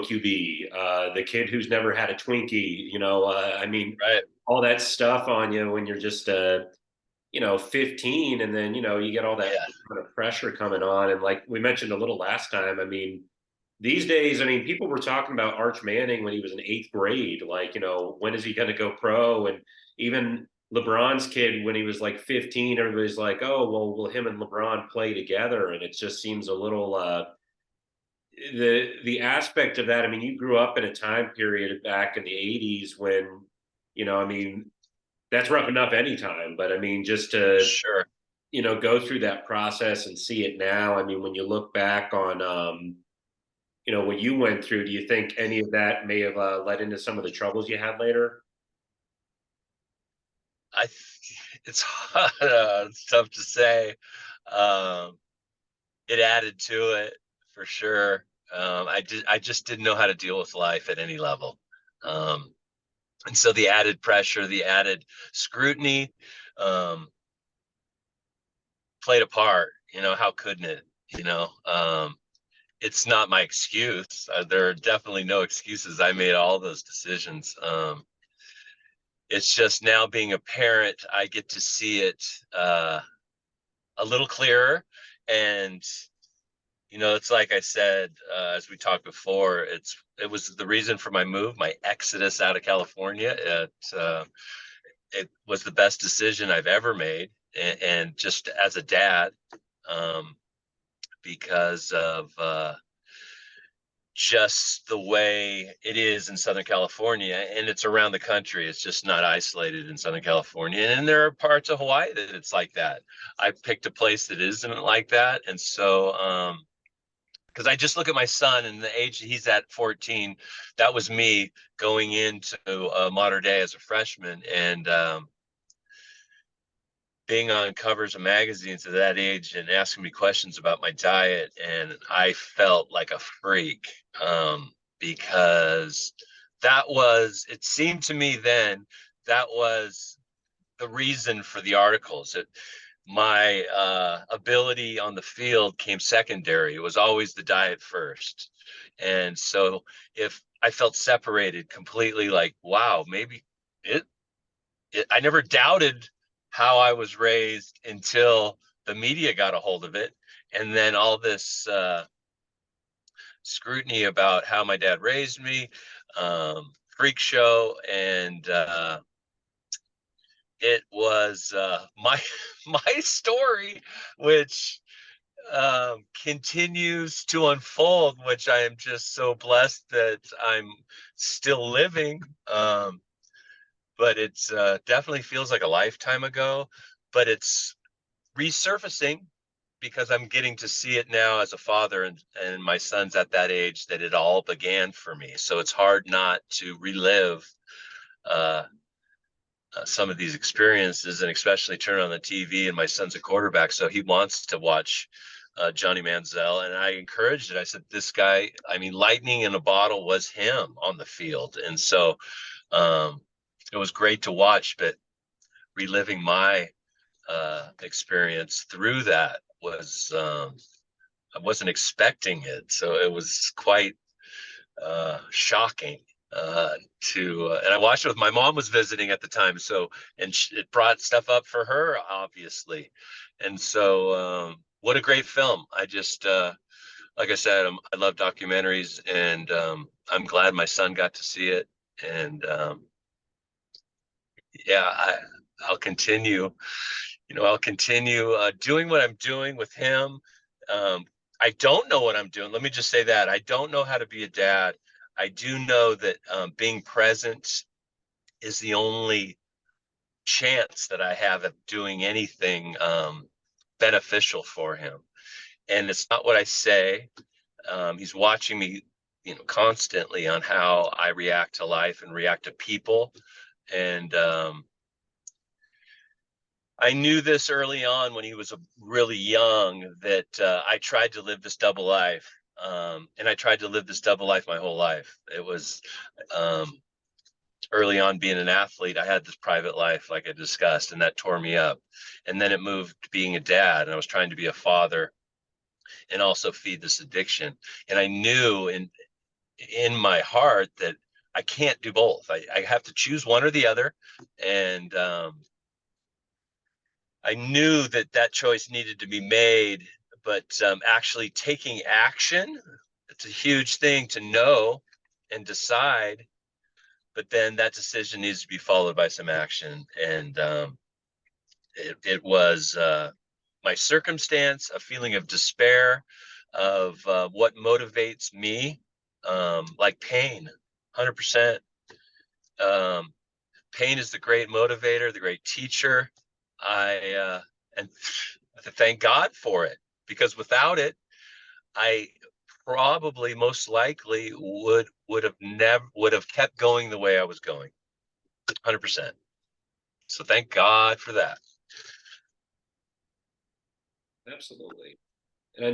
pro QB, the kid who's never had a Twinkie, I mean, Right. all that stuff on you when you're just, 15, and then, you get all that Yeah. kind of pressure coming on. And like we mentioned a little last time, I mean, these days, I mean, people were talking about Arch Manning when he was in eighth grade. Like, when is he going to go pro? And even LeBron's kid, when he was like 15, everybody's like, oh, well, will him and LeBron play together? And it just seems a little, the aspect of that. I mean, you grew up in a time period back in the 80s when, I mean, that's rough enough anytime. But I mean, just to, Sure. go through that process and see it now. I mean, when you look back on, what you went through, do you think any of that may have led into some of the troubles you had later? It's it's tough to say. Um, it added to it for sure. I just didn't know how to deal with life at any level. Um, and so the added pressure, the added scrutiny, um, played a part. How couldn't it? It's not my excuse. There are definitely no excuses. I made all those decisions. It's just now being a parent, I get to see it a little clearer. And it's like I said, as we talked before, it was the reason for my move, my exodus out of California. It was the best decision I've ever made, and just as a dad, um, because of just the way it is in Southern California, and it's around the country. It's just not isolated in Southern California. And there are parts of Hawaii that it's like that. I picked a place that isn't like that. And so, because I just look at my son and the age he's at 14, that was me going into modern day as a freshman. And being on covers of magazines at that age and asking me questions about my diet, and I felt like a freak, because it seemed to me then that was the reason for the articles. My ability on the field came secondary. It was always the diet first. And so if I felt separated completely, like, wow, maybe it I never doubted how I was raised until the media got a hold of it. And then all this scrutiny about how my dad raised me, freak show. And it was my, my story, which continues to unfold, which I am just so blessed that I'm still living. But it's definitely feels like a lifetime ago, but it's resurfacing because I'm getting to see it now as a father, and my son's at that age that it all began for me. So it's hard not to relive uh, some of these experiences, and especially turn on the TV. And my son's a quarterback, so he wants to watch Johnny Manziel. And I encouraged it. I said, this guy, I mean, lightning in a bottle was him on the field. And so um, it was great to watch, but reliving my experience through that was I wasn't expecting it, so it was quite shocking and I watched it with my mom was visiting at the time, so and it brought stuff up for her, obviously. And so what a great film. I just like I said, I love documentaries, and I'm glad my son got to see it. And yeah, I'll continue. I'll continue doing what I'm doing with him. Um, I don't know what I'm doing. Let me just say that I don't know how to be a dad. I do know that being present is the only chance that I have of doing anything beneficial for him. And it's not what I say. He's watching me, constantly on how I react to life and react to people. And I knew this early on when he was really young, that I tried to live this double life. And I tried to live this double life my whole life. It was um, early on being an athlete. I had this private life, like I discussed, and that tore me up. And then it moved to being a dad, and I was trying to be a father and also feed this addiction. And I knew in my heart that I can't do both. I have to choose one or the other. And I knew that that choice needed to be made, but actually taking action, it's a huge thing to know and decide. But then that decision needs to be followed by some action. And it was my circumstance, a feeling of despair, of what motivates me, like pain, 100%. Um, Pain is the great motivator, the great teacher. And thank God for it, because without it, I probably most likely would have kept going the way I was going, 100%. So thank God for that. Absolutely.